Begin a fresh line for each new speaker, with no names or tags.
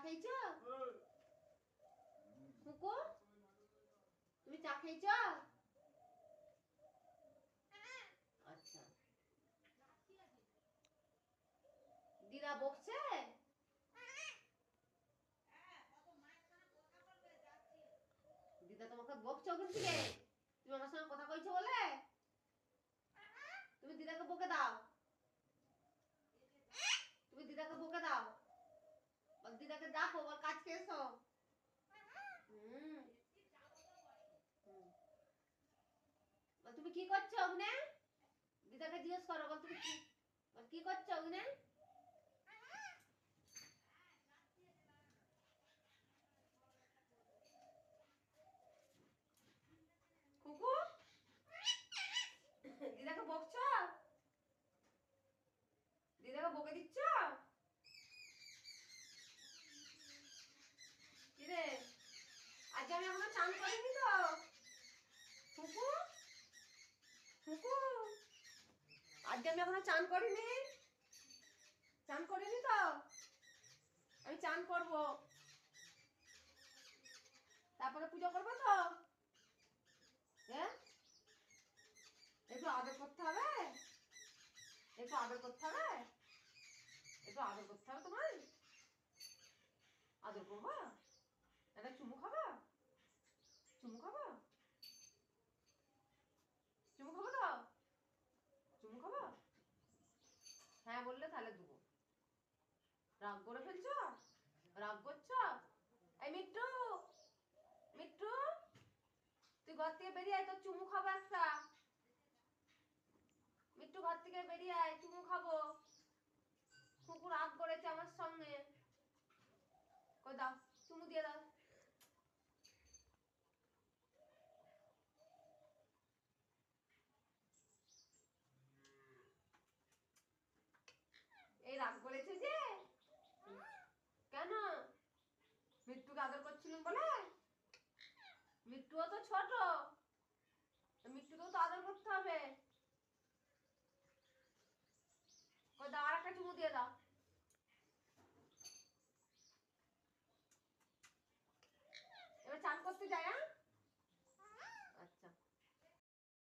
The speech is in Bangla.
খেয়েছো? কুকু তুমি চা খেয়েছ? আচ্ছা, দিদা বকছে? দিদা তোমাকে বকছো ওখান থেকে? তুমি আমার সঙ্গে কথা কইছো বলে? তুমি দিদাকে বকে দাও, তুমি দিদাকে বকে দাও, দিদাকে ডাকো, বল কাজকে এসো। তুমি কি করছো ওখানে? দিদাকে জিজ্ঞেস করো, বল তুমি কি করছো ওখানে? কুকু দিদাকে বকছো? দিদাকে বকে দিচ্ছ? কিরে আজকে আমি এখনো চান করিনি তো। কুকু কুকু আজকে আমি এখনো চান করিনি, চান করিনি তো। আমি চান করব, তারপরে পুজো করবো তো। হ্যাঁ, একটু আদর করতে হবে, একটু আদর করতে হবে, একটু আদর করতে হবে তোমার। আদর করবো, একটা চুমু খাবা, চুমু খাবা, চুমু খাবো তো, চুমু খাবো। হ্যাঁ বললে তাহলে দেবো। রাগ করে ফেলছো, রাগ করছো? এই মিট্টু, মিট্টু তুই ঘর থেকে বেরিয়ে আয়, তোর চুমু খাবো একটা। মিট্টু ঘর থেকে বেরিয়ে আয়, চুমু খাবো। কুকুর রাগ করেছে আমার সঙ্গে। কই দাও, চুমু দিয়ে দাও। এই রাগ করেছে যে, কেন? মিট্টুকে আদর করছিলেন বলে? মিট্টুও তো ছোট, মিট্টুকেও তো আদর করতে হবে। কই দাও, আর একটা চুমু দিয়ে দাও। এবার চান করতে যায়। হ্যাঁ